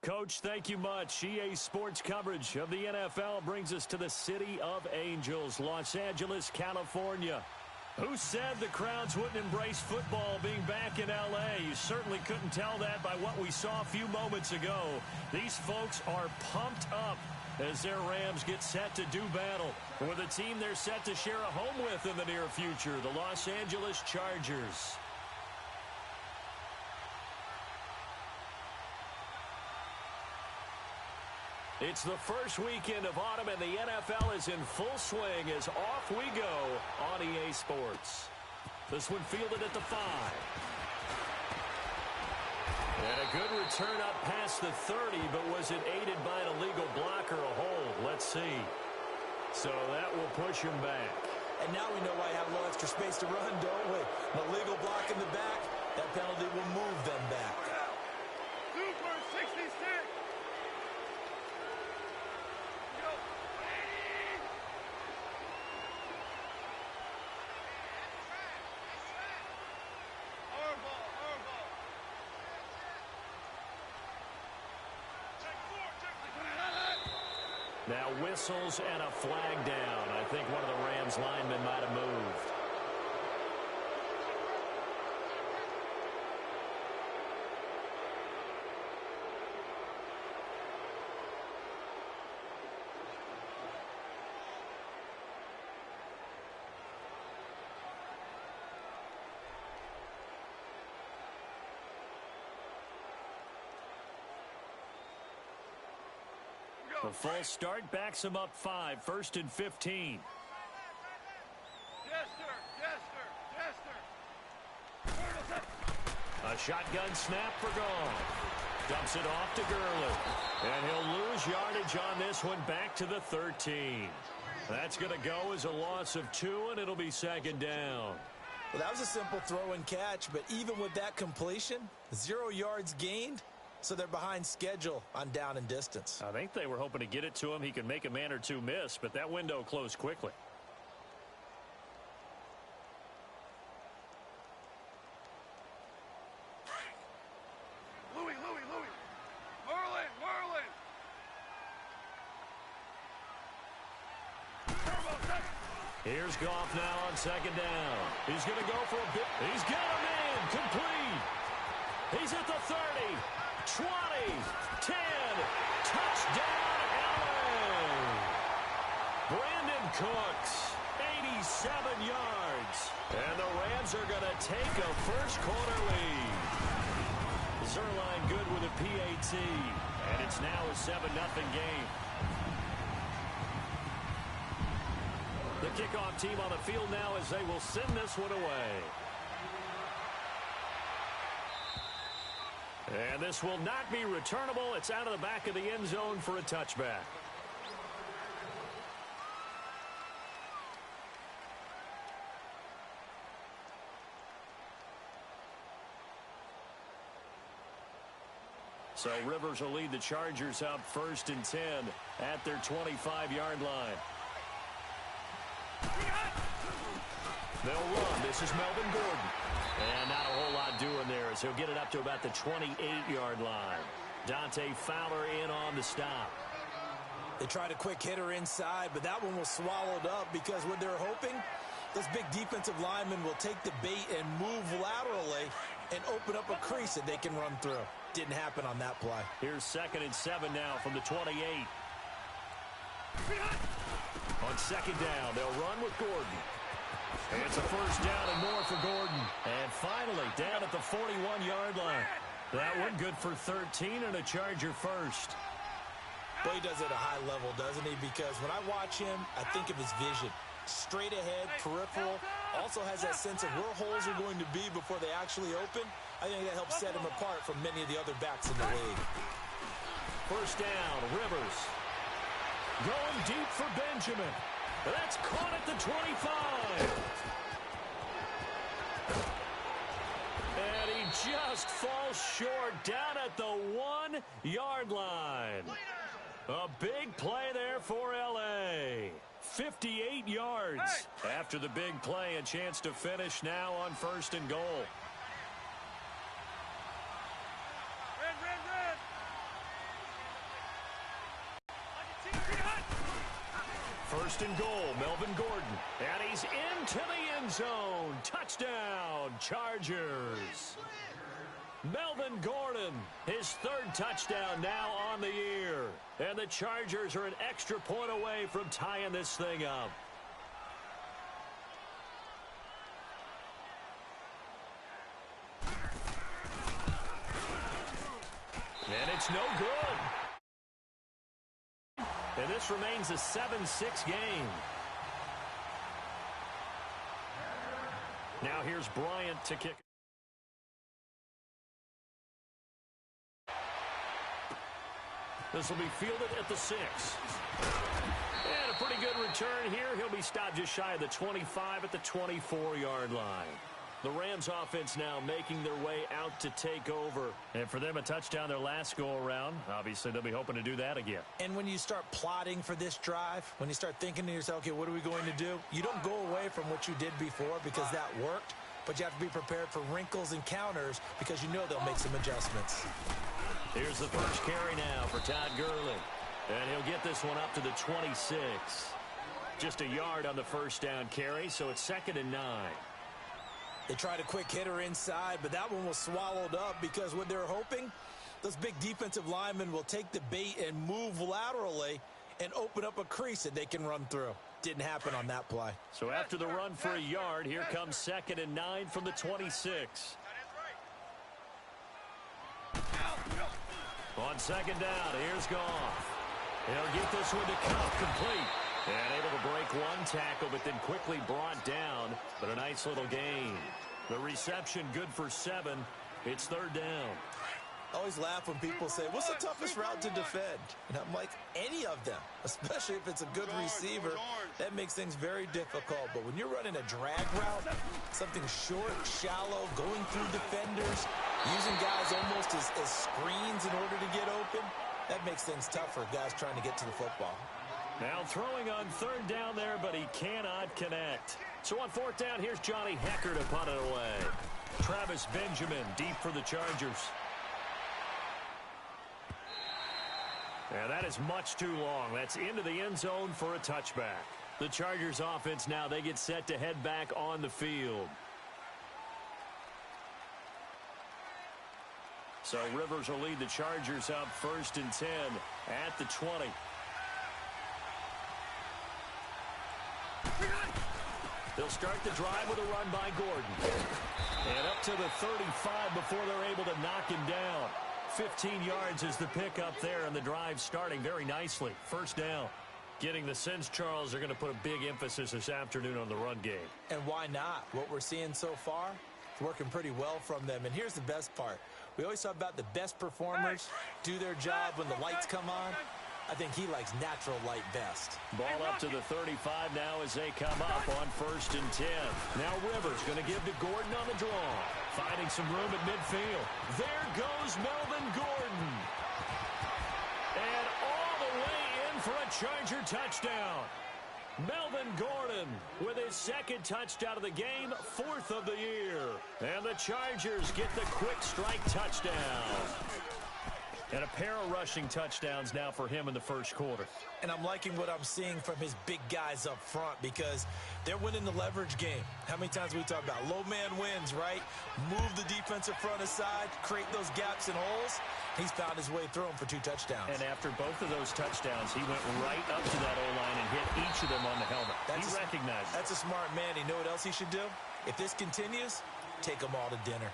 Coach, thank you much. EA Sports coverage of the NFL brings us to the City of Angels, Los Angeles, California. Who said the crowds wouldn't embrace football being back in L.A.? You certainly couldn't tell that by what we saw a few moments ago. These folks are pumped up as their Rams get set to do battle with a team they're set to share a home with in the near future, the Los Angeles Chargers. It's the first weekend of autumn, and the NFL is in full swing as off we go on EA Sports. This one fielded at the 5. And a good return up past the 30, but was it aided by an illegal block or a hold? Let's see. So that will push him back. And now we know why you have a little extra space to run, don't we? An illegal block in the back, that penalty will move them back. Super 66. Now whistles and a flag down. I think one of the Rams linemen might have moved. The full start backs him up 5, 1st and 15. A shotgun snap for Gone. Dumps it off to Gurley. And he'll lose yardage on this one back to the 13. That's going to go as a loss of 2, and it'll be 2nd down. Well, that was a simple throw and catch, but even with that completion, 0 yards gained. So they're behind schedule on down and distance. I think they were hoping to get it to him. He could make a man or two miss, but that window closed quickly. Louis. Merlin. Here's Goff now on 2nd down. He's going to go for a bit. He's got a man complete. He's at the 30. 20, 10, touchdown, LA. Brandon Cooks, 87 yards. And the Rams are going to take a first-quarter lead. Zerline good with a PAT. And it's now a 7-0 game. The kickoff team on the field now as they will send this one away. And this will not be returnable. It's out of the back of the end zone for a touchback. So Rivers will lead the Chargers up 1st and 10 at their 25-yard line. They'll run. This is Melvin Gordon. And not a whole lot doing there as he'll get it up to about the 28-yard line. Dante Fowler in on the stop. They tried a quick hitter inside, but that one was swallowed up because what they're hoping, those big defensive linemen will take the bait and move laterally and open up a crease that they can run through. Didn't happen on that play. Here's 2nd and 7 now from the 28. On 2nd down, they'll run with Gordon. And it's a first down and more for Gordon. And finally, down at the 41-yard line. That one good for 13 and a Charger first. Well, he does it at a high level, doesn't he? Because when I watch him, I think of his vision. Straight ahead, peripheral. Also has that sense of where holes are going to be before they actually open. I think that helps set him apart from many of the other backs in the league. First down, Rivers. Going deep for Benjamin. That's caught at the 25. And he just falls short down at the 1-yard line. A big play there for L.A. 58 yards. After the big play, a chance to finish now on 1st and goal. First and goal, Melvin Gordon. And he's into the end zone. Touchdown, Chargers. Melvin Gordon, his third touchdown now on the year. And the Chargers are an extra point away from tying this thing up. And it's no good. And this remains a 7-6 game. Now here's Bryant to kick. This will be fielded at the 6. And a pretty good return here. He'll be stopped just shy of the 25 at the 24-yard line. The Rams offense now making their way out to take over. And for them, a touchdown their last go-around. Obviously, they'll be hoping to do that again. And when you start plotting for this drive, when you start thinking to yourself, okay, what are we going to do? You don't go away from what you did before because that worked. But you have to be prepared for wrinkles and counters because you know they'll make some adjustments. Here's the first carry now for Todd Gurley. And he'll get this one up to the 26. Just a yard on the first down carry, so it's 2nd and 9. They tried a quick hitter inside, but that one was swallowed up because what they're hoping, those big defensive linemen will take the bait and move laterally and open up a crease that they can run through. Didn't happen on that play. So after the run for a yard, here comes 2nd and 9 from the 26. On 2nd down, here's Goff. He'll get this one to Cup, complete. And able to break one tackle, but then quickly brought down. But a nice little gain. The reception good for 7. It's 3rd down. I always laugh when people say, what's the toughest route to defend? And I'm like, any of them, especially if it's a good receiver. That makes things very difficult. But when you're running a drag route, something short, shallow, going through defenders, using guys almost as screens in order to get open, that makes things tough for guys trying to get to the football. Now throwing on 3rd down there, but he cannot connect. So on 4th down, here's Johnny Hecker to punt it away. Travis Benjamin deep for the Chargers. Yeah, that is much too long. That's into the end zone for a touchback. The Chargers offense now, they get set to head back on the field. So Rivers will lead the Chargers up 1st and 10 at the 20. They'll start the drive with a run by Gordon. And up to the 35 before they're able to knock him down. 15 yards is the pickup there, and the drive starting very nicely. 1st down. Getting the sense, Charles, they're going to put a big emphasis this afternoon on the run game. And why not? What we're seeing so far, it's working pretty well from them. And here's the best part. We always talk about the best performers do their job when the lights come on. I think he likes natural light best. Ball up to the 35 now as they come up on 1st and 10. Now Rivers going to give to Gordon on the draw. Finding some room at midfield. There goes Melvin Gordon. And all the way in for a Charger touchdown. Melvin Gordon with his 2nd touchdown of the game, 4th of the year. And the Chargers get the quick strike touchdown. And a pair of rushing touchdowns now for him in the 1st quarter. And I'm liking what I'm seeing from his big guys up front because they're winning the leverage game. How many times we talk about low man wins, right? Move the defensive front aside, create those gaps and holes. He's found his way through them for 2 touchdowns. And after both of those touchdowns, he went right up to that O-line and hit each of them on the helmet. He recognized it. That's a smart man. You know what else he should do? If this continues, take them all to dinner.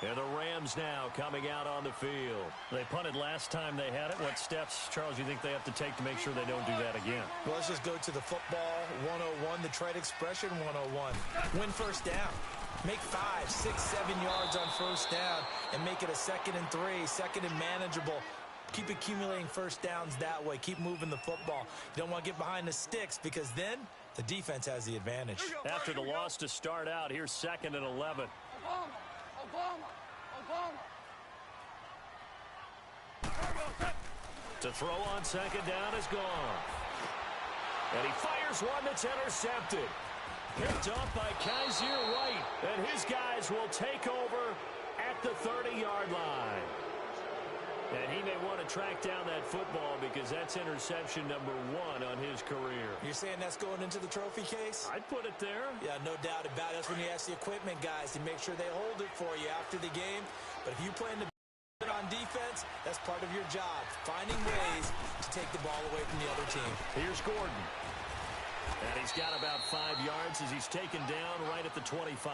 And the Rams now coming out on the field. They punted last time they had it. What steps, Charles, you think they have to take to make sure they don't do that again? Well, let's just go to the football 101, the trade expression 101. Win 1st down. Make 5, 6, 7 yards on 1st down and make it a 2nd and 3, 2nd and manageable. Keep accumulating 1st downs that way. Keep moving the football. You don't want to get behind the sticks because then the defense has the advantage. After the loss to start out, here's 2nd and 11. To throw on 2nd down is gone. And he fires one that's intercepted. Picked up by Kaiser White. And his guys will take over at the 30-yard line. And he may want to track down that football because that's interception number 1 on his career. You're saying that's going into the trophy case? I'd put it there. Yeah, no doubt about it. That's when you ask the equipment guys to make sure they hold it for you after the game. But if you plan to on defense, that's part of your job, finding ways to take the ball away from the other team. Here's Gordon. And he's got about 5 yards as he's taken down right at the 25.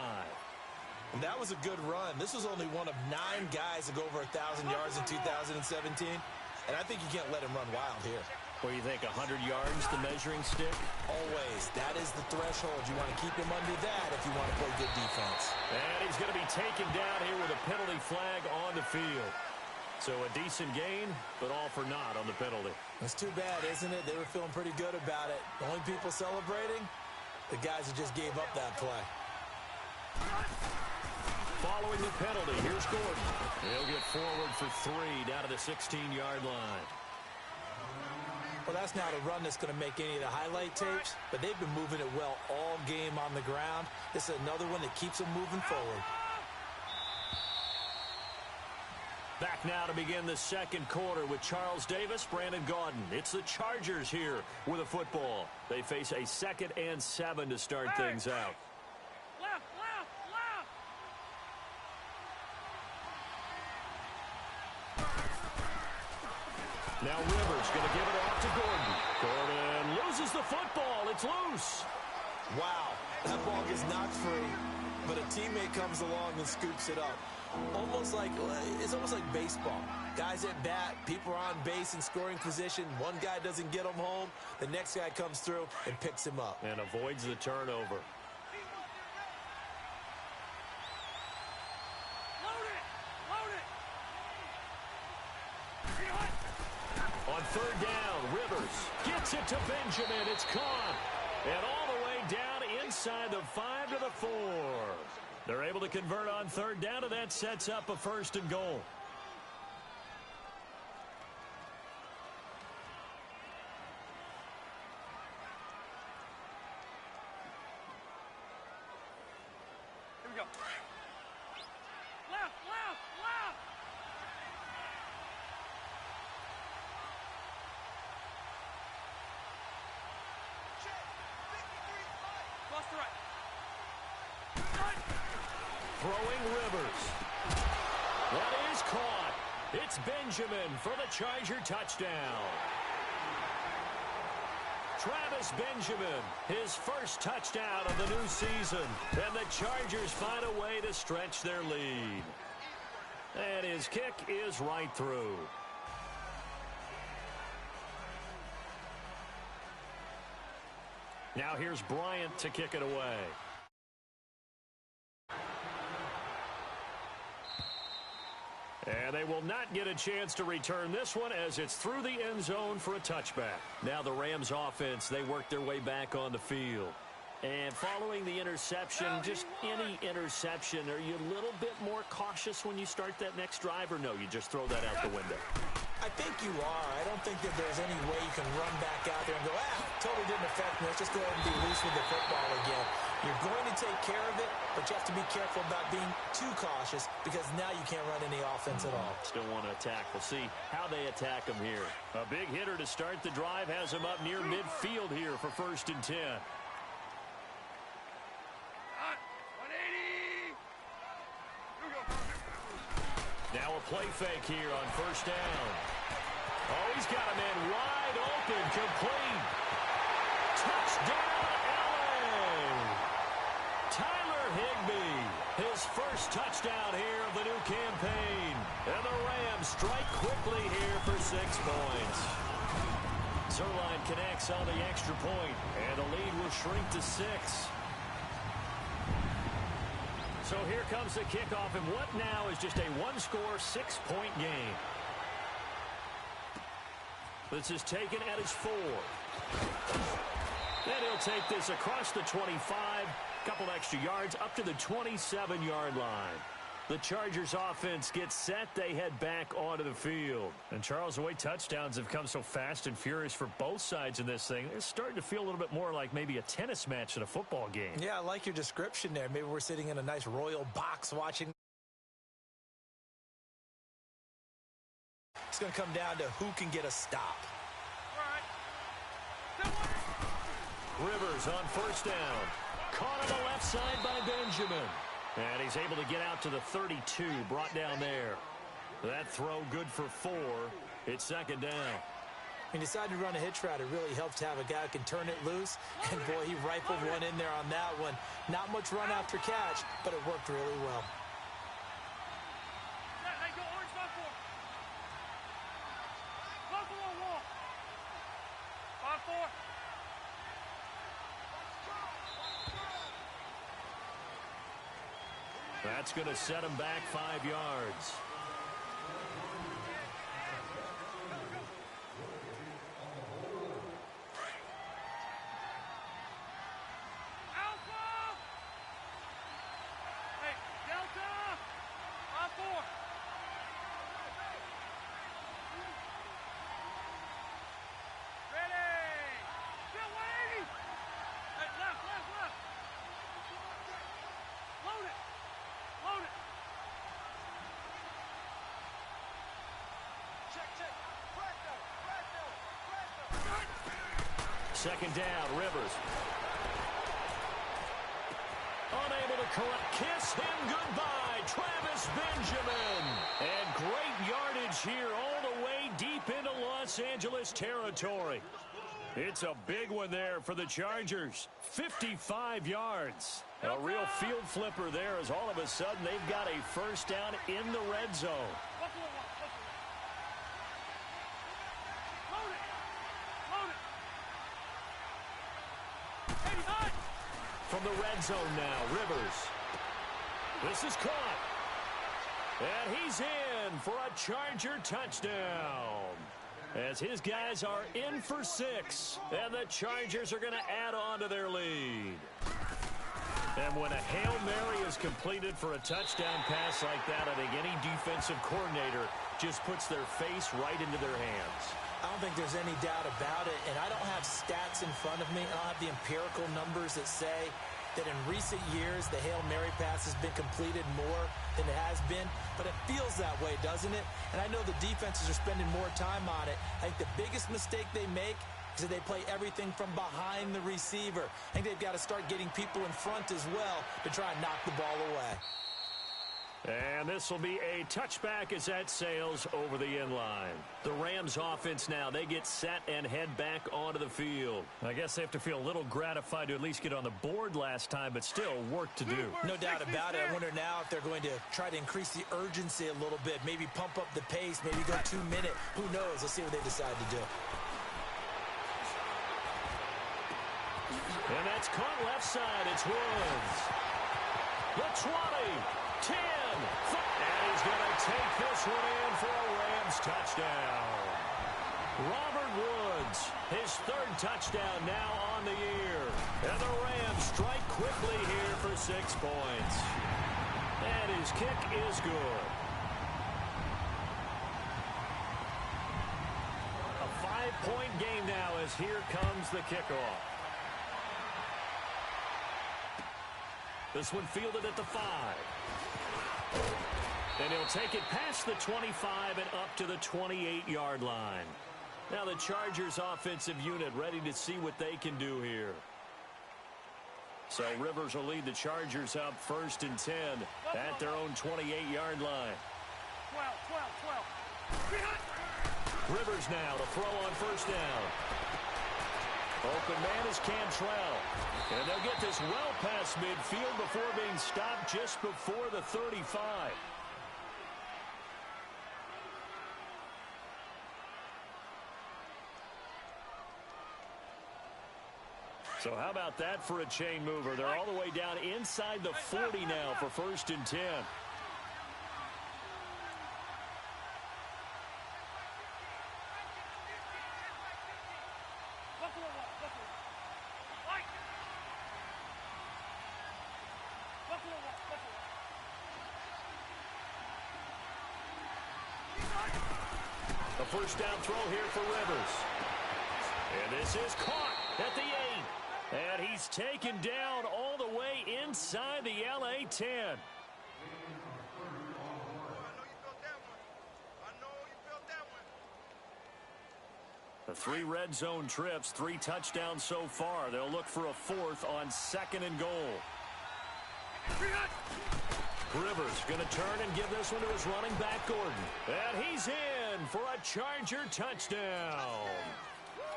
And that was a good run. This was only one of 9 guys to go over 1,000 yards in 2017. And I think you can't let him run wild here. What do you think, 100 yards, the measuring stick? Always. That is the threshold. You want to keep him under that if you want to play good defense. And he's going to be taken down here with a penalty flag on the field. So a decent gain, but all for naught on the penalty. It's too bad, isn't it? They were feeling pretty good about it. The only people celebrating, the guys who just gave up that play. Following the penalty, here's Gordon. He'll get forward for 3 down to the 16-yard line. Well, that's not a run that's going to make any of the highlight tapes, but they've been moving it well all game on the ground. This is another one that keeps them moving forward. Back now to begin the second quarter with Charles Davis, Brandon Gaudin. It's the Chargers here with a football. They face a 2nd and 7 to start things out. Left, left, left. Now Rivers going to give it off to Gordon. Gordon loses the football. It's loose. Wow, that ball gets knocked free, but a teammate comes along and scoops it up. It's almost like baseball. Guys at bat, people are on base in scoring position. One guy doesn't get him home. The next guy comes through and picks him up. And avoids the turnover. Load it! Load it! On 3rd down, Rivers gets it to Benjamin. It's caught. And all the way down inside the 5 to the 4. They're able to convert on 3rd down, and that sets up a 1st and goal. Here we go. Left, left, left. Cross the right. Throwing Rivers. That is caught. It's Benjamin for the Charger touchdown. Travis Benjamin, his first touchdown of the new season. And the Chargers find a way to stretch their lead. And his kick is right through. Now here's Bryant to kick it away. And they will not get a chance to return this one as it's through the end zone for a touchback. Now the Rams offense, they work their way back on the field. And following the interception, just any interception, are you a little bit more cautious when you start that next drive, or no, you just throw that out the window? I think you are. I don't think that there's any way you can run back out there and go, totally didn't affect me. Let's just go ahead and be loose with the football again. You're going to take care of it, but you have to be careful about being too cautious because now you can't run any offense at all. Still want to attack. We'll see how they attack him here. A big hitter to start the drive has him up near midfield here for 1st and 10. 180. Here we go. Now a play fake here on 1st down. Oh, he's got a man wide open, complete. Touchdown, LA! Tyler Higbee, his first touchdown here of the new campaign. And the Rams strike quickly here for 6 points. Zerline connects on the extra point, and the lead will shrink to 6. So here comes the kickoff, and what now is just a one-score, 6-point game. This is taken at his 4. And he'll take this across the 25, couple extra yards, up to the 27-yard line. The Chargers offense gets set. They head back onto the field. And, Charles, the way touchdowns have come so fast and furious for both sides in this thing, it's starting to feel a little bit more like maybe a tennis match than a football game. Yeah, I like your description there. Maybe we're sitting in a nice royal box watching. going to come down to who can get a stop. Rivers on first down. Caught on the left side by Benjamin. And he's able to get out to the 32, brought down there. That throw good for 4. It's second down. He decided to run a hitch route. It really helps to have a guy who can turn it loose. And, boy, he rifled one in there on that one. Not much run after catch, but it worked really well. Hey, go orange, 5-4. Buffalo wall. 5-4. That's going to set him back 5 yards. Alpha! Hey, Delta! 5-4. Ready! Still waiting! Hey, left! Load it! Load it! Check! Second down, Rivers. Unable to collect. Kiss him goodbye, Travis Benjamin. And great yardage here all the way deep into Los Angeles territory. It's a big one there for the Chargers. 55 yards. A real field flipper there as all of a sudden they've got a first down in the red zone. From the red zone now, Rivers. This is caught. And he's in for a Charger touchdown. As his guys are in for 6. And the Chargers are going to add on to their lead. And when a Hail Mary is completed for a touchdown pass like that, I think any defensive coordinator just puts their face right into their hands. I don't think there's any doubt about it, and I don't have stats in front of me. I don't have the empirical numbers that say that in recent years the Hail Mary pass has been completed more than it has been, but it feels that way, doesn't it? And I know the defenses are spending more time on it. I think the biggest mistake they make is that they play everything from behind the receiver. I think they've got to start getting people in front as well to try and knock the ball away. And this will be a touchback as that sails over the end line. The Rams offense now, they get set and head back onto the field. I guess they have to feel a little gratified to at least get on the board last time, but still work to do. No doubt about it. I wonder now if they're going to try to increase the urgency a little bit, maybe pump up the pace, maybe go 2 minute. Who knows? Let's see what they decide to do. And that's caught left side. It's Woods. The 20. 10, and he's going to take this one in for a Rams touchdown. Robert Woods, his 3rd touchdown now on the year. And the Rams strike quickly here for 6 points. And his kick is good. A 5-point game now as here comes the kickoff. This one fielded at the 5. And he'll take it past the 25 and up to the 28-yard line. Now the Chargers offensive unit ready to see what they can do here. So Rivers will lead the Chargers up 1st and 10 at their own 28-yard line. 12. Rivers now to throw on first down. Open man is Cantrell. And they'll get this well past midfield before being stopped just before the 35. So how about that for a chain mover? They're all the way down inside the 40 now for 1st and 10. A first down throw here for Rivers. And this is caught at the 8. And he's taken down all the way inside the LA 10. 3 red zone trips, 3 touchdowns so far. They'll look for a 4th on 2nd and goal. Rivers going to turn and give this one to his running back, Gordon. And he's in for a Charger touchdown.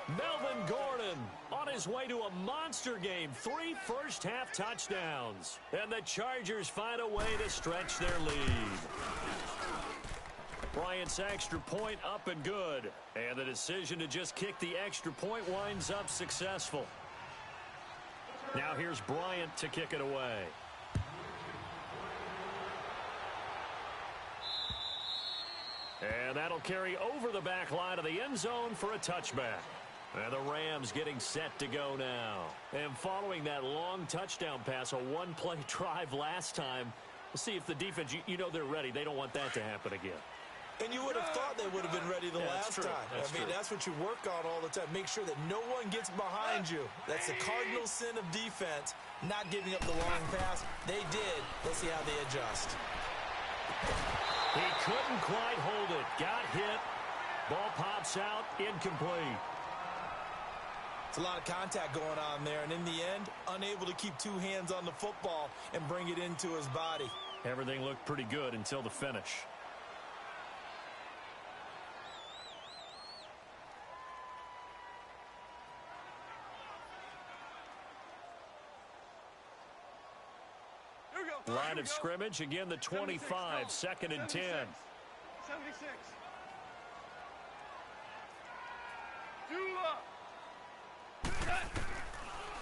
Melvin Gordon on his way to a monster game. 3 first-half touchdowns. And the Chargers find a way to stretch their lead. Bryant's extra point up and good. And the decision to just kick the extra point winds up successful. Now here's Bryant to kick it away. And that'll carry over the back line of the end zone for a touchback. And the Rams getting set to go now. And following that long touchdown pass, a 1-play drive last time, we'll see if the defense, you know they're ready. They don't want that to happen again. And you would have thought they would have been ready the last time. That's what you work on all the time. Make sure that no one gets behind you. That's the cardinal sin of defense, not giving up the long pass. They did. Let's see how they adjust. He couldn't quite hold it. Got hit. Ball pops out. Incomplete. It's a lot of contact going on there. And in the end, unable to keep 2 hands on the football and bring it into his body. Everything looked pretty good until the finish. Line of scrimmage, again the 25, 2nd and 10. 76.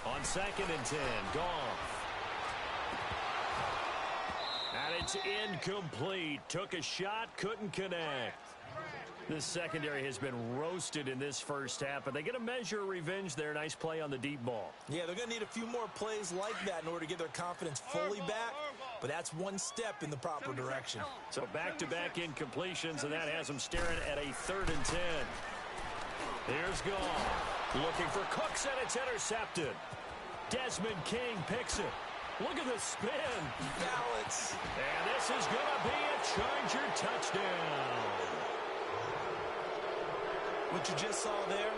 On 2nd and 10, Goff. And it's incomplete. Took a shot, couldn't connect. This secondary has been roasted in this first half, but they get a measure of revenge there. Nice play on the deep ball. Yeah, they're going to need a few more plays like that in order to get their confidence fully back, but that's one step in the proper direction. So back-to-back incompletions, and that has them staring at a 3rd and 10. Here's Goff. Looking for Cooks, and it's intercepted. Desmond King picks it. Look at the spin. Balance. And this is going to be a Charger touchdown. What you just saw there,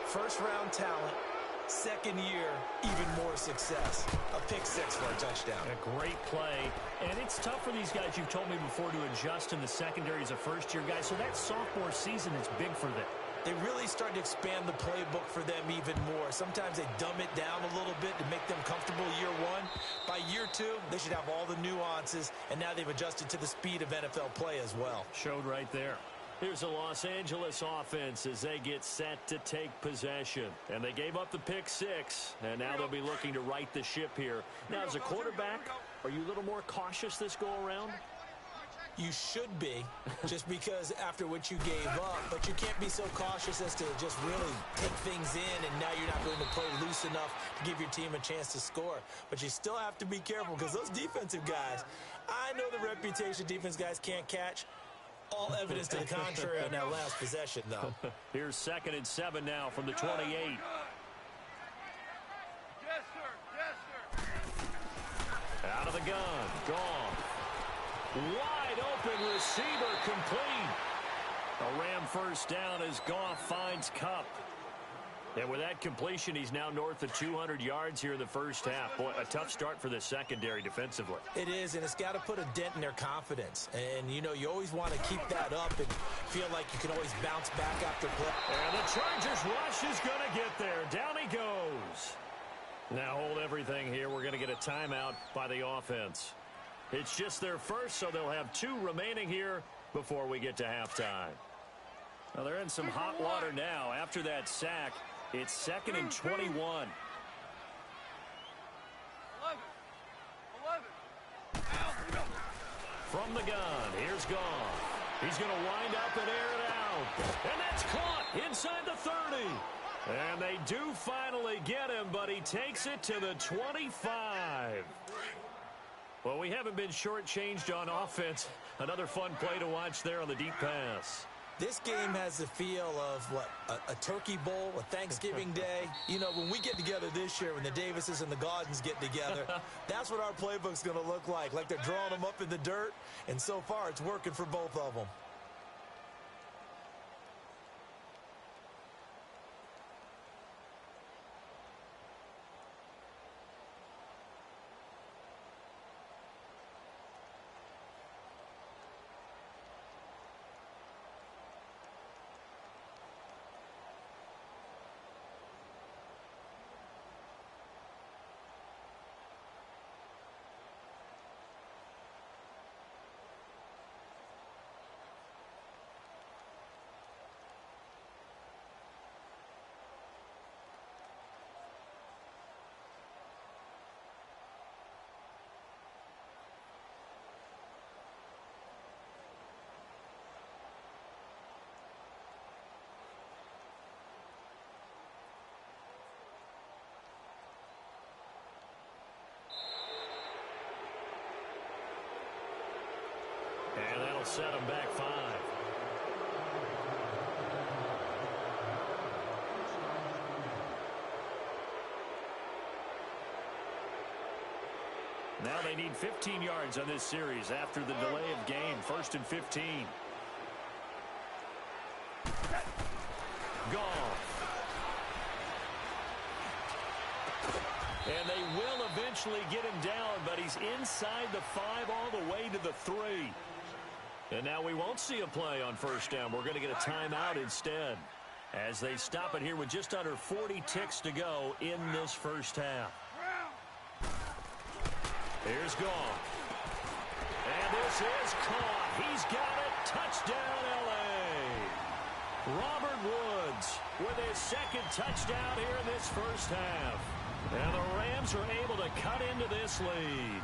first-round talent, 2nd year, even more success. A pick 6 for a touchdown. A great play. And it's tough for these guys, you've told me before, to adjust in the secondary as a first-year guy. So that sophomore season is big for them. They really start to expand the playbook for them even more. Sometimes they dumb it down a little bit to make them comfortable year 1. By year 2, they should have all the nuances, and now they've adjusted to the speed of NFL play as well. Showed right there. Here's the Los Angeles offense as they get set to take possession. And they gave up the pick 6, and now they'll be looking to right the ship here. Now, as a quarterback, are you a little more cautious this go-around? You should be, just because after what you gave up, but you can't be so cautious as to just really take things in, and now you're not going to play loose enough to give your team a chance to score. But you still have to be careful, because those defensive guys, I know the reputation defense guys can't catch. All evidence to the contrary on that last possession, though. Here's 2nd and 7 now from the 28. Yes, sir. Yes, sir. Out of the gun. Gone. Wide open receiver complete. A Ram first down as Goff finds Kupp. And with that completion, he's now north of 200 yards here in the first half. Boy, a tough start for the secondary defensively. It is, and it's got to put a dent in their confidence. And, you know, you always want to keep that up and feel like you can always bounce back after play. And the Chargers rush is going to get there. Down he goes. Now hold everything here. We're going to get a timeout by the offense. It's just their first, so they'll have 2 remaining here before we get to halftime. Well, they're in some hot water now. After that sack, it's 2nd and 21. 11. From the gun, here's Goff. He's going to wind up and air it out. And that's caught inside the 30. And they do finally get him, but he takes it to the 25. Well, we haven't been shortchanged on offense. Another fun play to watch there on the deep pass. This game has the feel of, what, a turkey bowl, a Thanksgiving day. You know, when we get together this year, when the Davises and the Gaudens get together, that's what our playbook's going to look like they're drawing them up in the dirt, and so far it's working for both of them. And that'll set them back 5. Now they need 15 yards on this series after the delay of game. 1st and 15. Gone. And they will eventually get him down, but he's inside the 5 all the way to the 3. And now we won't see a play on 1st down. We're going to get a timeout instead as they stop it here with just under 40 ticks to go in this 1st half. Here's Goff. And this is caught. He's got it. Touchdown, L.A. Robert Woods with his 2nd touchdown here in this 1st half. And the Rams are able to cut into this lead.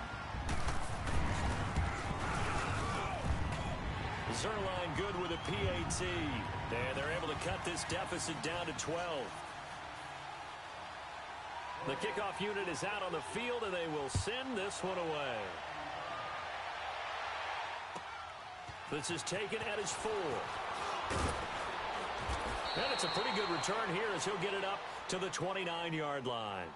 Zerline good with a PAT. And they're able to cut this deficit down to 12. The kickoff unit is out on the field, and they will send this one away. This is taken at his 4. And it's a pretty good return here as he'll get it up to the 29-yard line.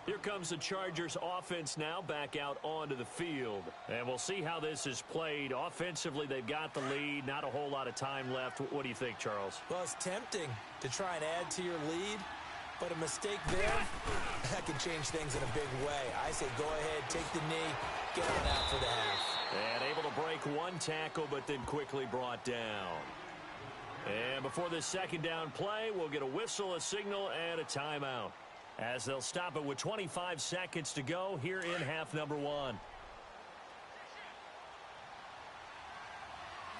Here comes the Chargers offense now back out onto the field. And we'll see how this is played. Offensively, they've got the lead. Not a whole lot of time left. What do you think, Charles? Well, it's tempting to try and add to your lead. But a mistake there, that can change things in a big way. I say go ahead, take the knee, get on out for the half. And able to break one tackle, but then quickly brought down. And before this 2nd down play, we'll get a whistle, a signal, and a timeout, as they'll stop it with 25 seconds to go here in half number 1.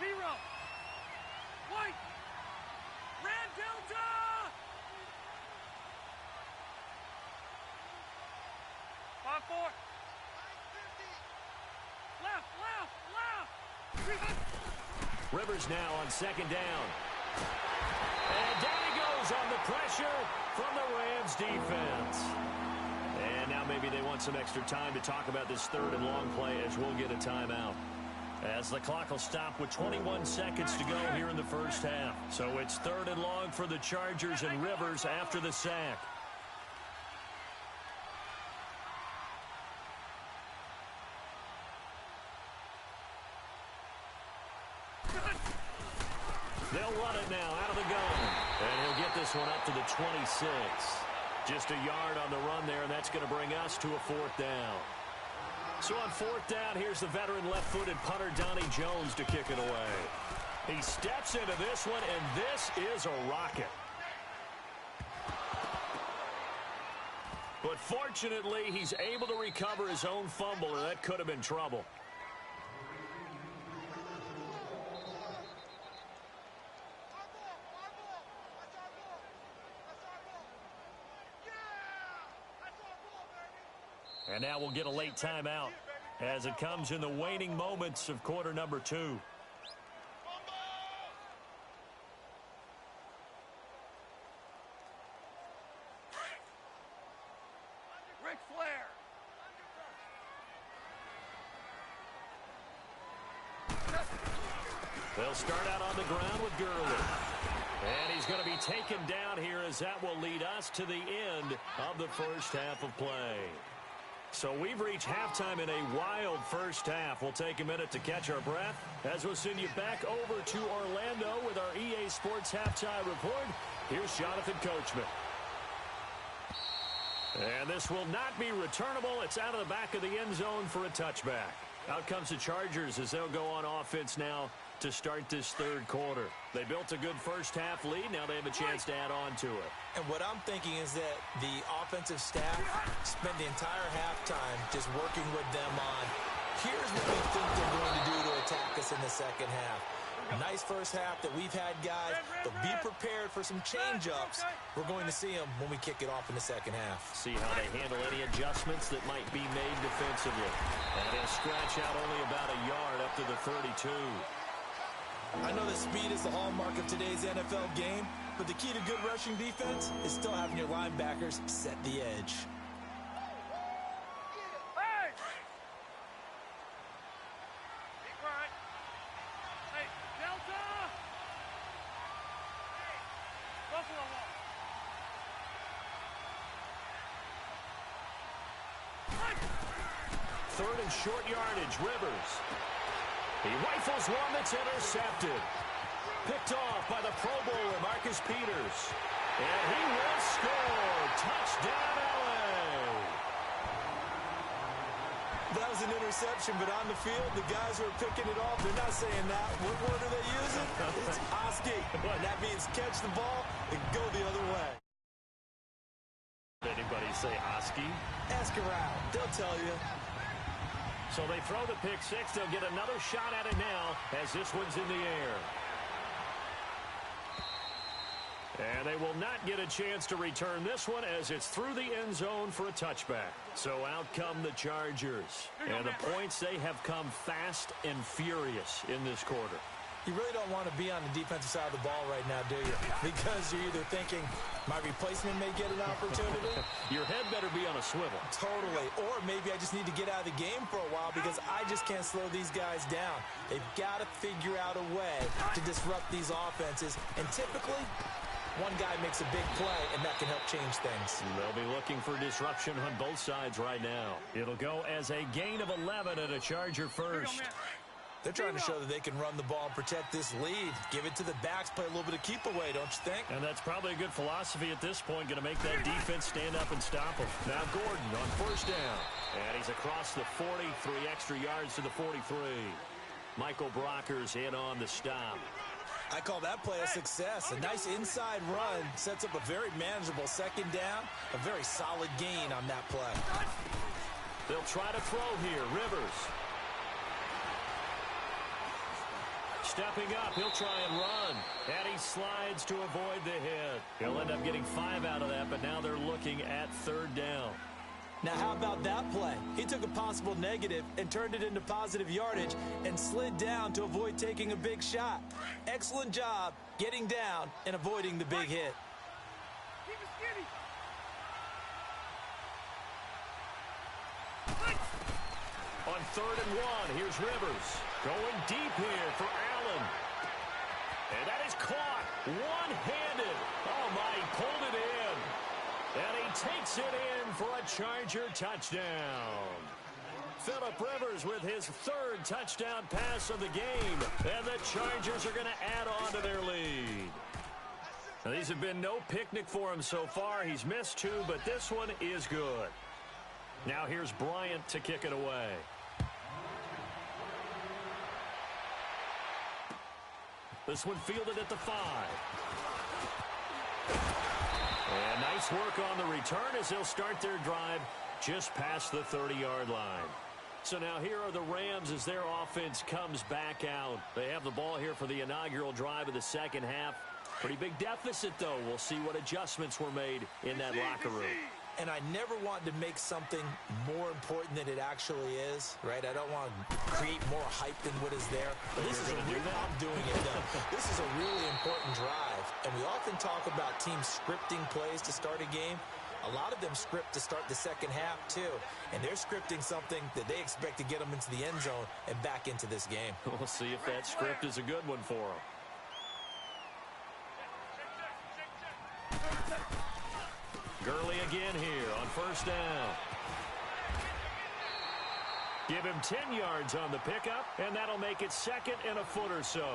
0. White. Red Delta. Five, 4. Left. Rivers now on 2nd down. And down he goes on the pressure from the Rams defense. And now maybe they want some extra time to talk about this 3rd and long play as we'll get a timeout. As the clock will stop with 21 seconds to go here in the 1st half. So it's 3rd and long for the Chargers and Rivers after the sack. They'll run it now out of the gun. And he'll get this one up to the 26. Just a yard on the run there, and that's going to bring us to a 4th down. So on 4th down, here's the veteran left-footed punter Donnie Jones to kick it away. He steps into this one, and this is a rocket. But fortunately, he's able to recover his own fumble, or that could have been trouble. And now we'll get a late timeout as it comes in the waning moments of quarter number 2. Ric Flair. They'll start out on the ground with Gurley. And he's going to be taken down here as that will lead us to the end of the 1st half of play. So we've reached halftime in a wild 1st half. We'll take a minute to catch our breath as we'll send you back over to Orlando with our EA Sports Halftime Report. Here's Jonathan Coachman. And this will not be returnable. It's out of the back of the end zone for a touchback. Out comes the Chargers as they'll go on offense now to start this 3rd quarter. They built a good 1st half lead. Now they have a chance to add on to it. And what I'm thinking is that the offensive staff spent the entire halftime just working with them on, here's what we think they're going to do to attack us in the 2nd half. Nice 1st half that we've had, guys, but be prepared for some change-ups. We're going to see them when we kick it off in the 2nd half. See how they handle any adjustments that might be made defensively. And they'll scratch out only about a yard up to the 32. I know that speed is the hallmark of today's NFL game, but the key to good rushing defense is still having your linebackers set the edge. Hey! Keep right. Third and short yardage, Rivers. He rifles one that's intercepted. Picked off by the Pro Bowler, Marcus Peters. And he will score. Touchdown, LA. That was an interception, but on the field, the guys who are picking it off, they're not saying that. What word are they using? It's Oski. And that means catch the ball and go the other way. Anybody say Oski? Ask around. They'll tell you. So they throw the pick six. They'll get another shot at it now as this one's in the air. And they will not get a chance to return this one as it's through the end zone for a touchback. So out come the Chargers. And the points, they have come fast and furious in this quarter. You really don't want to be on the defensive side of the ball right now, do you? Because you're either thinking, my replacement may get an opportunity. Your head better be on a swivel. Totally. Or maybe I just need to get out of the game for a while because I just can't slow these guys down. They've got to figure out a way to disrupt these offenses. And typically, one guy makes a big play, and that can help change things. They'll be looking for disruption on both sides right now. It'll go as a gain of 11 and a Charger first. They're trying to show that they can run the ball and protect this lead. Give it to the backs, play a little bit of keep away, don't you think? And that's probably a good philosophy at this point, going to make that defense stand up and stop them. Now Gordon on first down. And he's across the 40, 3 extra yards to the 43. Michael Brockers in on the stop. I call that play a success. A nice inside run sets up a very manageable second down. A very solid gain on that play. They'll try to throw here. Rivers. Stepping up, he'll try and run. And he slides to avoid the hit. He'll end up getting 5 out of that, but now they're looking at third down. Now, how about that play? He took a possible negative and turned it into positive yardage and slid down to avoid taking a big shot. Excellent job getting down and avoiding the big hit. On 3rd and 1, here's Rivers. Going deep here for Allen. And that is caught one-handed. Oh, my, he pulled it in. And he takes it in for a Charger touchdown. Phillip Rivers with his 3rd touchdown pass of the game. And the Chargers are going to add on to their lead. Now, these have been no picnic for him so far. He's missed 2, but this one is good. Now here's Bryant to kick it away. This one fielded at the 5. And nice work on the return as they'll start their drive just past the 30-yard line. So now here are the Rams as their offense comes back out. They have the ball here for the inaugural drive of the second half. Pretty big deficit, though. We'll see what adjustments were made in that locker room. And I never want to make something more important than it actually is, right? I don't want to create more hype than what is there. But this is a real, I'm doing it, though. This is a really important drive. And we often talk about teams scripting plays to start a game. A lot of them script to start the second half, too. And they're scripting something that they expect to get them into the end zone and back into this game. We'll see if that script is a good one for them. Gurley again here on first down. Give him 10 yards on the pickup, and that'll make it 2nd and a foot or so.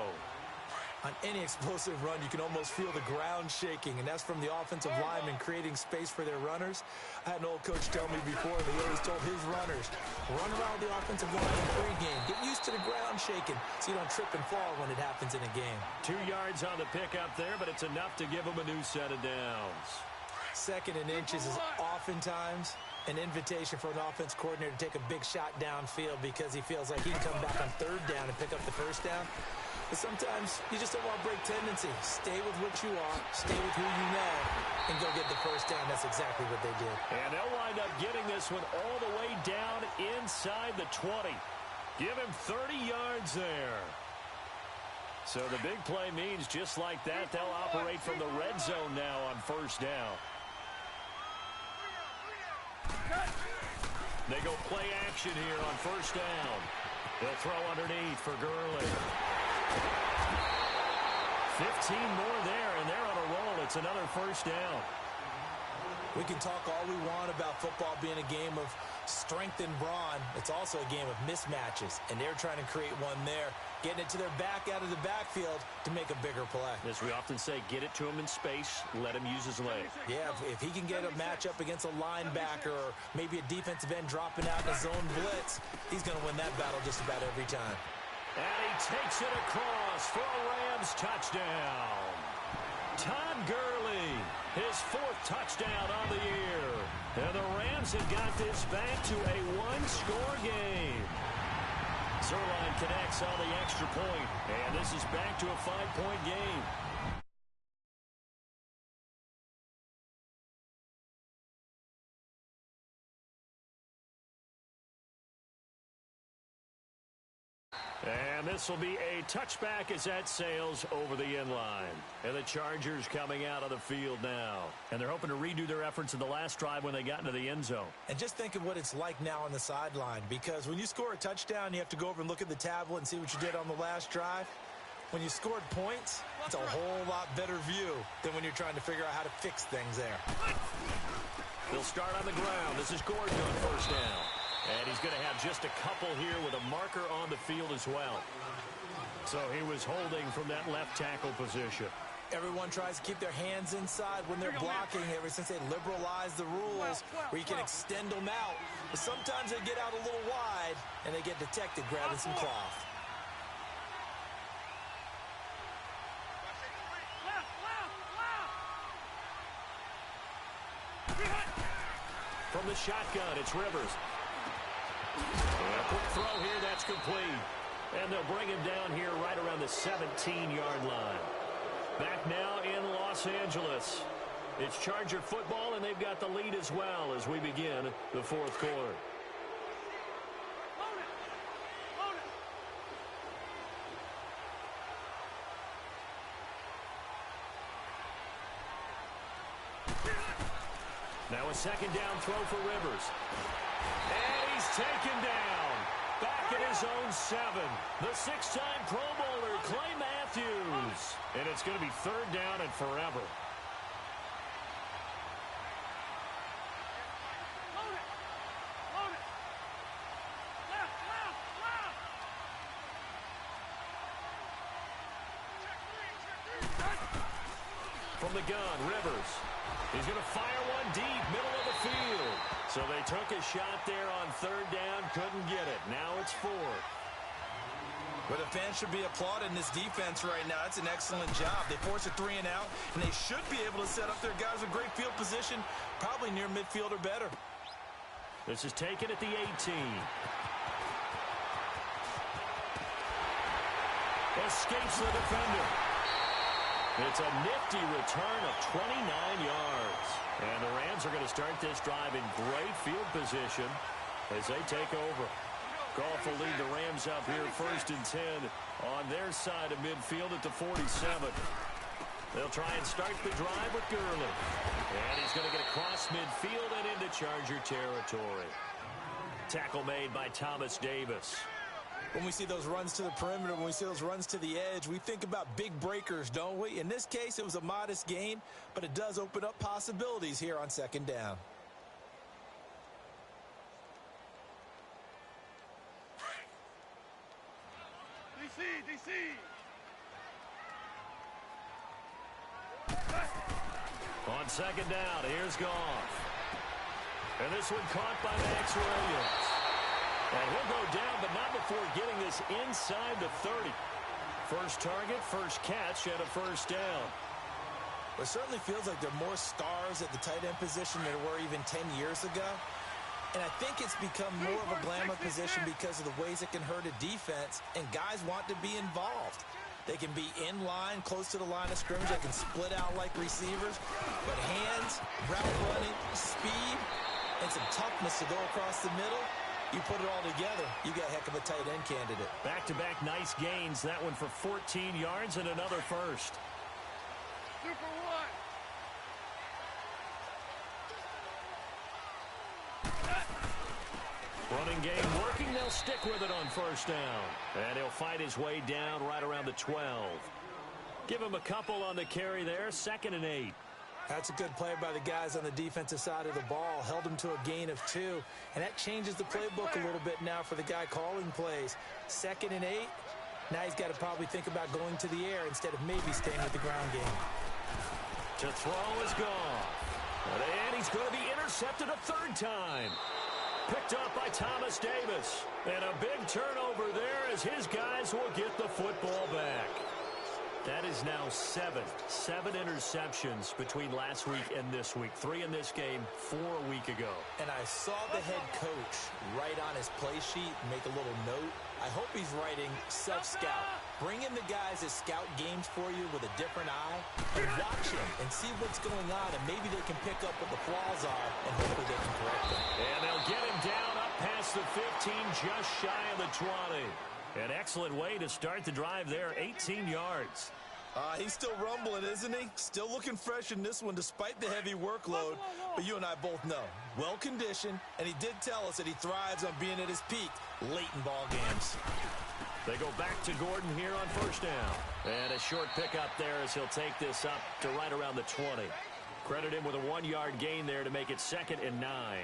On any explosive run, you can almost feel the ground shaking, and that's from the offensive linemen creating space for their runners. I had an old coach tell me before that he always told his runners, run around the offensive line in pregame. Get used to the ground shaking so you don't trip and fall when it happens in a game. 2 yards on the pickup there, but it's enough to give him a new set of downs. 2nd and inches is oftentimes an invitation for an offense coordinator to take a big shot downfield because he feels like he can come back on 3rd down and pick up the 1st down. But sometimes you just don't want to break tendency. Stay with what you are, stay with who you know, and go get the 1st down. That's exactly what they did. And they'll wind up getting this one all the way down inside the 20. Give him 30 yards there. So the big play means just like that, they'll operate from the red zone now on 1st down. They go play action here on 1st down. They'll throw underneath for Gurley. 15 more there, and they're on a roll. It's another first down. We can talk all we want about football being a game of strength and brawn. It's also a game of mismatches, and they're trying to create one there, getting it to their back out of the backfield to make a bigger play. As we often say, get it to him in space, let him use his leg. Yeah, if he can get a matchup against a linebacker or maybe a defensive end dropping out in a zone blitz, he's going to win that battle just about every time. And he takes it across for a Rams touchdown. Todd Gurley, his 4th touchdown on the year. And the Rams have got this back to a one-score game. Zerline connects on the extra point, and this is back to a 5-point game. And this will be a touchback as that sails over the end line. And the Chargers coming out of the field now. And they're hoping to redo their efforts in the last drive when they got into the end zone. And just think of what it's like now on the sideline, because when you score a touchdown, you have to go over and look at the tablet and see what you did on the last drive. When you scored points, it's a whole lot better view than when you're trying to figure out how to fix things there. They'll start on the ground. This is Gordon on first down. And he's going to have just a couple here with a marker on the field as well. So he was holding from that left tackle position. Everyone tries to keep their hands inside when they're blocking ever since they liberalized the rules where you can extend them out. But sometimes they get out a little wide and they get detected grabbing some cloth. From the shotgun, it's Rivers. A quick throw here, that's complete. And they'll bring him down here right around the 17-yard line. Back now in Los Angeles. It's Charger football, and they've got the lead as well as we begin the 4th quarter. Now a second down throw for Rivers. And he's taken down. Back at his own 7. The 6-time Pro Bowler, Clay Matthews. And it's going to be 3rd down and forever. From the gun, Rivers. He's going to fire one deep, middle of the field. So they took a shot there on 3rd down, couldn't get it. Now it's 4th. But the fans should be applauding this defense right now. It's an excellent job. They force a 3 and out, and they should be able to set up their guys with great field position, probably near midfield or better. This is taken at the 18. Escapes the defender. It's a nifty return of 29 yards. And the Rams are going to start this drive in great field position as they take over. Goff will lead the Rams up here 1st and 10 on their side of midfield at the 47. They'll try and start the drive with Gurley. And he's going to get across midfield and into Charger territory. Tackle made by Thomas Davis. When we see those runs to the perimeter, when we see those runs to the edge, we think about big breakers, don't we? In this case, it was a modest gain, but it does open up possibilities here on 2nd down. DC! On 2nd down, here's Goff. And this one caught by Max Williams. And he'll go down, but not before getting this inside the 30. First target, first catch, and a 1st down. It certainly feels like there are more stars at the tight end position than there were even 10 years ago. And I think it's become more of a glamour position because of the ways it can hurt a defense, and guys want to be involved. They can be in line, close to the line of scrimmage. They can split out like receivers. But hands, route running, speed, and some toughness to go across the middle, you put it all together, you got a heck of a tight end candidate. Back-to-back nice gains. That one for 14 yards and another first. Super 1. Running game working. They'll stick with it on 1st down. And he'll fight his way down right around the 12. Give him a couple on the carry there, 2nd and 8. That's a good play by the guys on the defensive side of the ball. Held him to a gain of 2. And that changes the playbook a little bit now for the guy calling plays. 2nd and 8. Now he's got to probably think about going to the air instead of maybe staying with the ground game. To throw is gone. And he's going to be intercepted a 3rd time. Picked up by Thomas Davis. And a big turnover there as his guys will get the football back. That is now 7 interceptions between last week and this week. 3 in this game, 4 a week ago. And I saw the head coach write on his play sheet, make a little note. I hope he's writing self-scout. Bring in the guys that scout games for you with a different eye and watch him and see what's going on, and maybe they can pick up what the flaws are, and hopefully they can correct them. And they'll get him down up past the 15, just shy of the 20. An excellent way to start the drive there, 18 yards. He's still rumbling, isn't he? Still looking fresh in this one despite the heavy workload. But you and I both know, well-conditioned, and he did tell us that he thrives on being at his peak late in ball games. They go back to Gordon here on 1st down. And a short pickup there as he'll take this up to right around the 20. Credit him with a 1-yard gain there to make it 2nd and 9.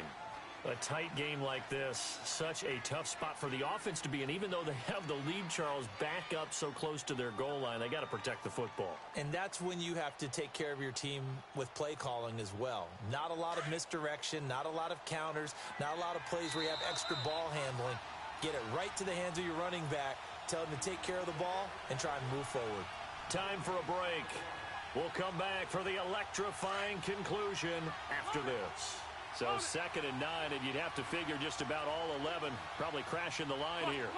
A tight game like this, such a tough spot for the offense to be in. Even though they have the lead, Charles, back up so close to their goal line, they got to protect the football. And that's when you have to take care of your team with play calling as well. Not a lot of misdirection, not a lot of counters, not a lot of plays where you have extra ball handling. Get it right to the hands of your running back, tell him to take care of the ball, and try and move forward. Time for a break. We'll come back for the electrifying conclusion after this. So 2nd and 9, and you'd have to figure just about all 11 probably crashing the line here.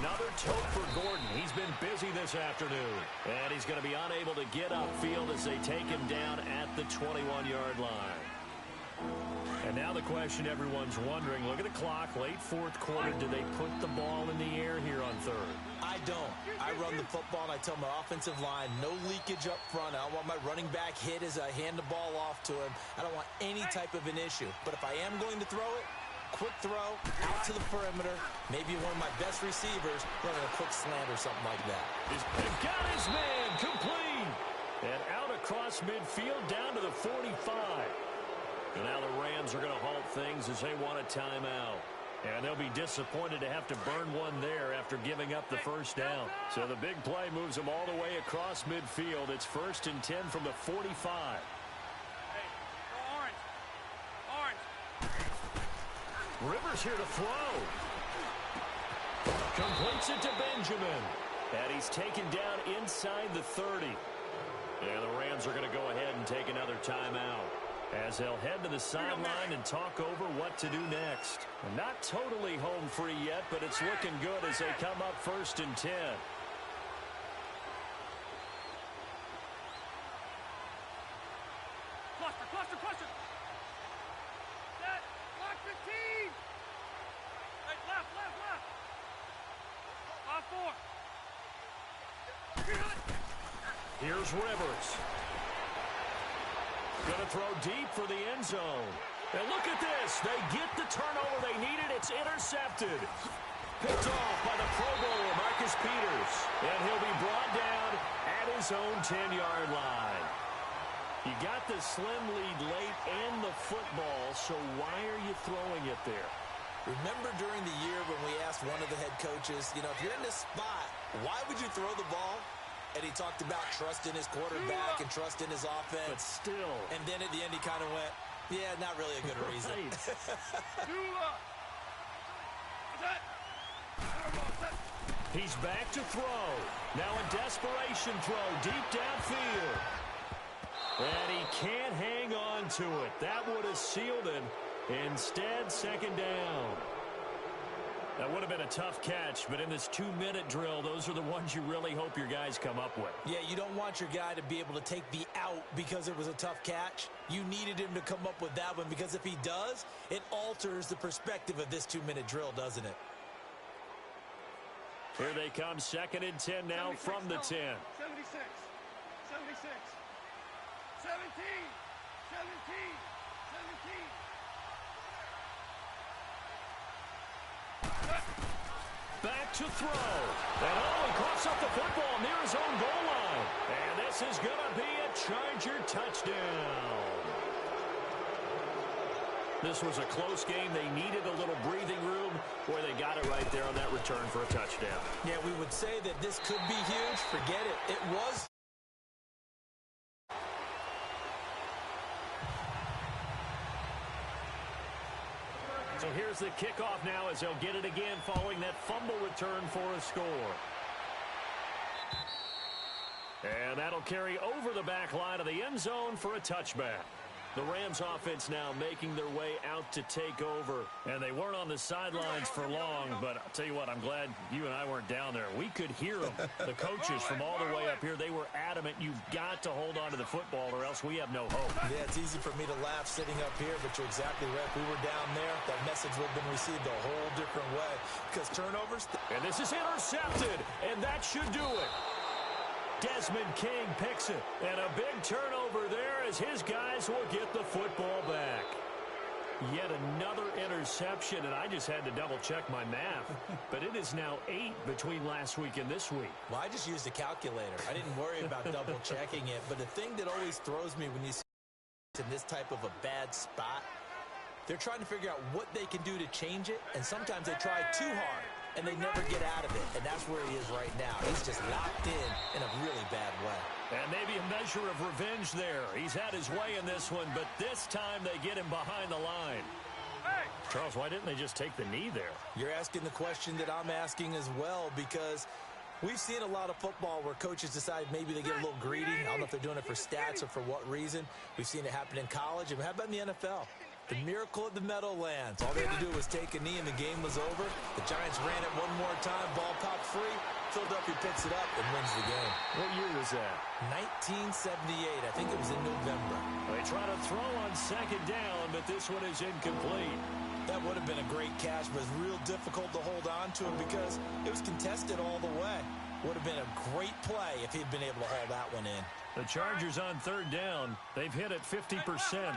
Another tote for Gordon. He's been busy this afternoon. And he's going to be unable to get upfield as they take him down at the 21-yard line. And now the question everyone's wondering, look at the clock, late 4th quarter. Do they put the ball in the air here on 3rd? I don't. I run the football, and I tell my offensive line, no leakage up front. I don't want my running back hit as I hand the ball off to him. I don't want any type of an issue. But if I am going to throw it, quick throw, out to the perimeter, maybe one of my best receivers running a quick slant or something like that. He's got his man, complete. And out across midfield, down to the 45. And now the Rams are going to halt things as they want a timeout. And they'll be disappointed to have to burn one there after giving up the 1st down. So the big play moves them all the way across midfield. It's 1st and 10 from the 45. Hey, orange. Rivers here to throw. Completes it to Benjamin. And he's taken down inside the 30. And the Rams are going to go ahead and take another timeout, as they'll head to the sideline and talk over what to do next. Not totally home free yet, but it's looking good as they come up 1st and 10. Cluster. Set. Block 15. Hey, left. 5-4. Here's Rivers. Going to throw deep for the end zone. And look at this. They get the turnover they needed. It's intercepted. Picked off by the Pro Bowler, Marcus Peters. And he'll be brought down at his own 10-yard line. You got the slim lead late and the football, so why are you throwing it there? Remember during the year when we asked one of the head coaches, if you're in this spot, why would you throw the ball? And he talked about trust in his quarterback and trust in his offense. But still. And then at the end he kind of went, yeah, not really a good reason. He's back to throw. Now a desperation throw deep downfield. And he can't hang on to it. That would have sealed it. Instead, 2nd down. That would have been a tough catch, but in this 2-minute drill, those are the ones you really hope your guys come up with. Yeah, you don't want your guy to be able to take the out because it was a tough catch. You needed him to come up with that one, because if he does, it alters the perspective of this 2-minute drill, doesn't it? Here they come, 2nd and 10 now from the 10. 76. 17. Back to throw. And he coughs up the football near his own goal line. And this is going to be a Charger touchdown. This was a close game. They needed a little breathing room where they got it right there on that return for a touchdown. Yeah, we would say that this could be huge. Forget it. It was. So here's the kickoff now as they'll get it again following that fumble return for a score. And that'll carry over the back line of the end zone for a touchback. The Rams offense now making their way out to take over. And they weren't on the sidelines for long, but I'll tell you what, I'm glad you and I weren't down there. We could hear them. The coaches from all the way up here, they were adamant, you've got to hold on to the football or else we have no hope. Yeah, it's easy for me to laugh sitting up here, but you're exactly right. If we were down there, that message would have been received a whole different way. Because turnovers. And this is intercepted, and that should do it. Desmond King picks it, and a big turnover there as his guys will get the football back. Yet another interception, and I just had to double-check my math. But it is now 8 between last week and this week. Well, I just used a calculator. I didn't worry about double-checking it. But the thing that always throws me when you see in this type of a bad spot, they're trying to figure out what they can do to change it, and sometimes they try too hard. And they never get out of it, and that's where he is right now. He's just locked in a really bad way. And maybe a measure of revenge there. He's had his way in this one, but this time they get him behind the line. Hey! Charles, why didn't they just take the knee there? You're asking the question that I'm asking as well, because we've seen a lot of football where coaches decide maybe they get a little greedy. I don't know if they're doing it for stats or for what reason. We've seen it happen in college, and how about in the NFL? The miracle at the Meadowlands. All they had to do was take a knee and the game was over. The Giants ran it one more time. Ball popped free. Philadelphia picks it up and wins the game. What year was that? 1978. I think it was in November. They try to throw on second down, but this one is incomplete. That would have been a great catch, but it's real difficult to hold on to him because it was contested all the way. Would have been a great play if he'd been able to haul that one in. The Chargers on third down. They've hit it 50%,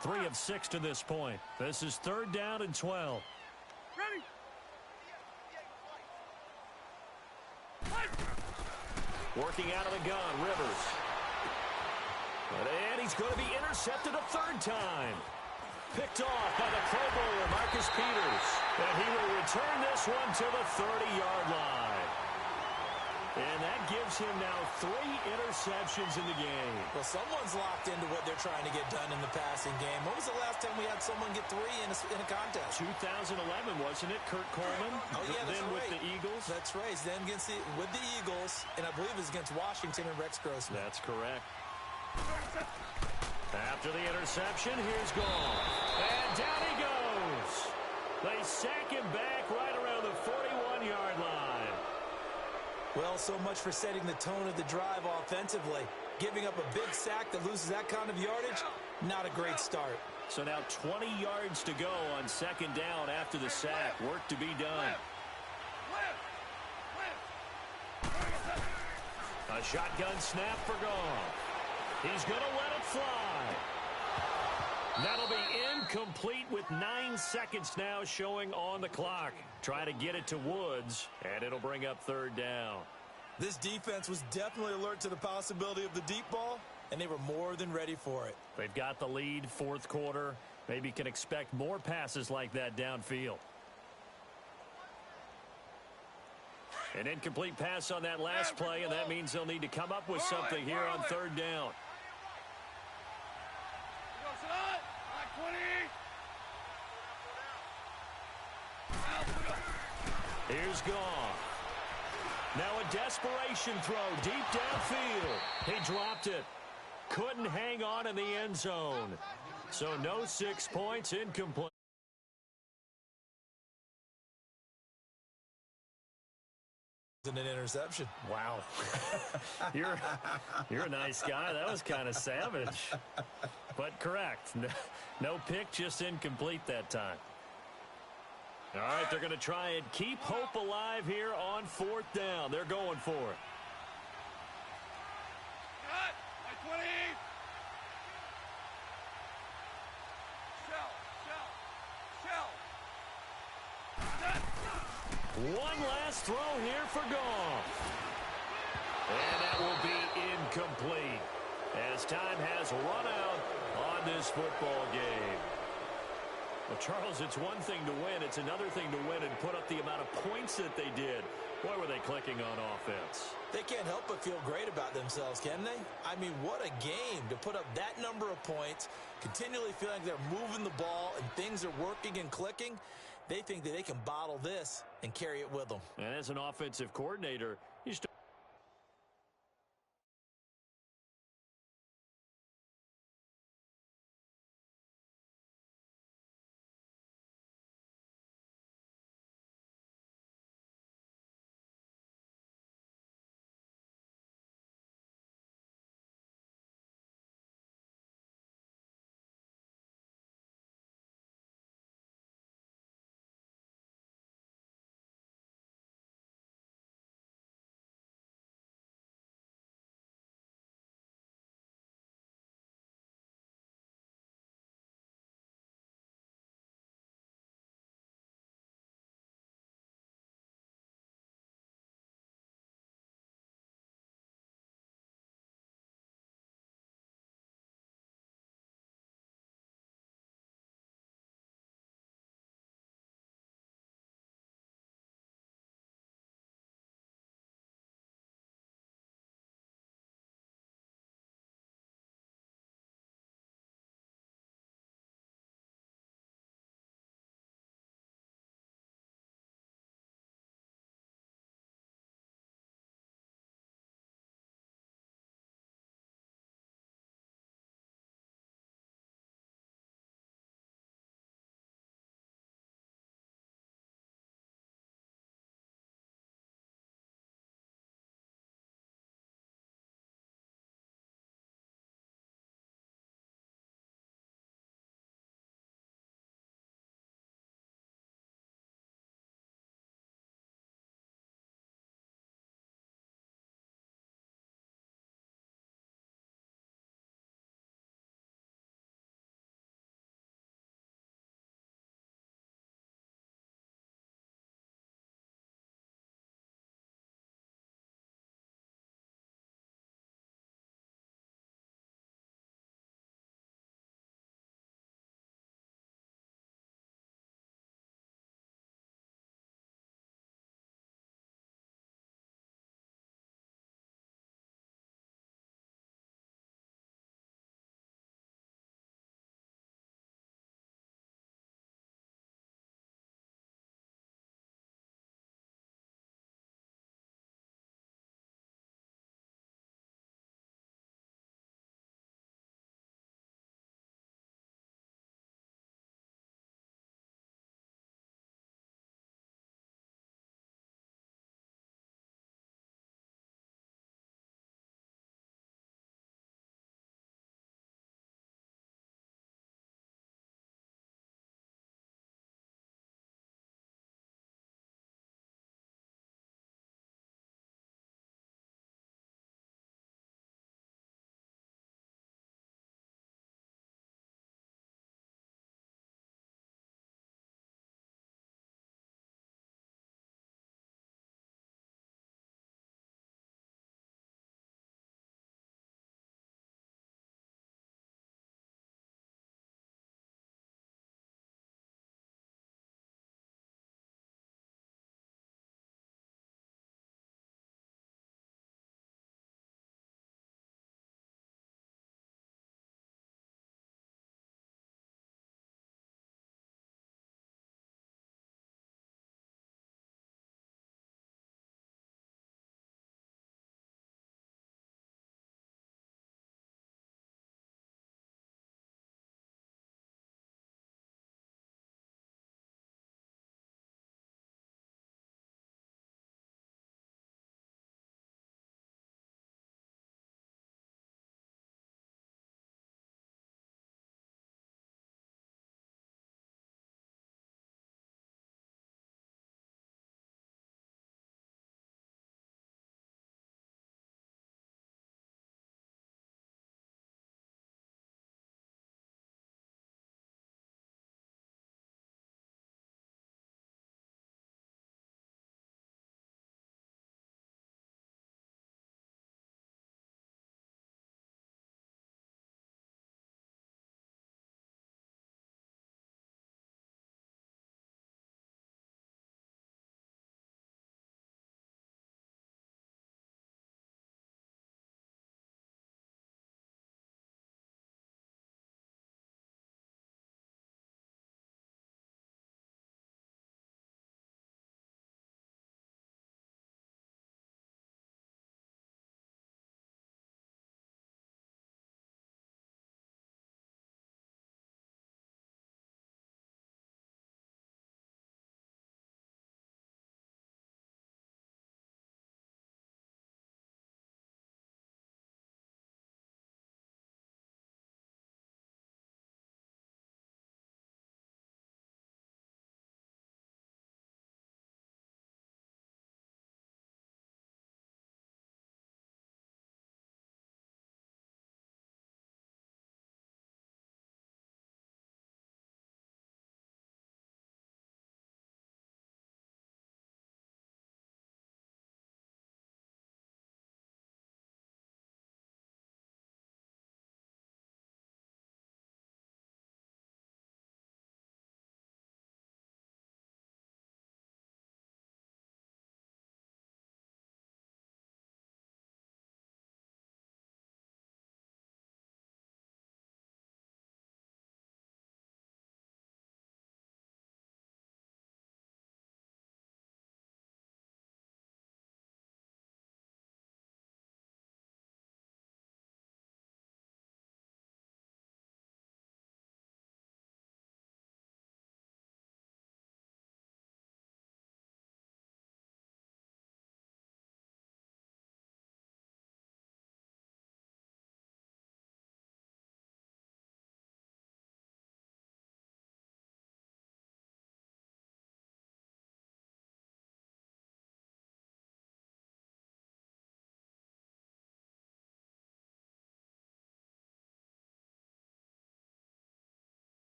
3 of 6 to this point. This is third down and 12. Ready? Working out of the gun, Rivers. And he's going to be intercepted a third time. Picked off by the Pro Bowler, Marcus Peters. And he will return this one to the 30-yard line. And that gives him now 3 interceptions in the game. Well, someone's locked into what they're trying to get done in the passing game. When was the last time we had someone get 3 in a contest? 2011, wasn't it? Kurt Coleman? Oh, yeah, that's then right. with the Eagles? That's right. Then with the Eagles, and I believe it was against Washington and Rex Grossman. That's correct. After the interception, here's gone. And down he goes. They sack him back right around the 41-yard line. Well, so much for setting the tone of the drive offensively. Giving up a big sack that loses that kind of yardage, not a great start. So now 20 yards to go on second down after the sack. Work to be done. A shotgun snap for Goff. He's going to let it fly. That'll be incomplete with 9 seconds now showing on the clock. Try to get it to Woods, and it'll bring up third down. This defense was definitely alert to the possibility of the deep ball, and they were more than ready for it. They've got the lead, fourth quarter. Maybe can expect more passes like that downfield. An incomplete pass on that last play, and that means they'll need to come up with something here on third down. Here's Goff. Now a desperation throw deep downfield. He dropped it. Couldn't hang on in the end zone. So no 6 points, incomplete. An interception. Wow. You're a nice guy. That was kind of savage. But correct. No pick, just incomplete that time. All right, they're going to try and keep hope alive here on fourth down. They're going for it. One last throw here for Goff. And that will be incomplete as time has run out on this football game. Well, Charles, it's one thing to win. It's another thing to win and put up the amount of points that they did. Boy, were they clicking on offense. They can't help but feel great about themselves, can they? I mean, what a game to put up that number of points, continually feeling like they're moving the ball and things are working and clicking. They think that they can bottle this and carry it with them. And as an offensive coordinator,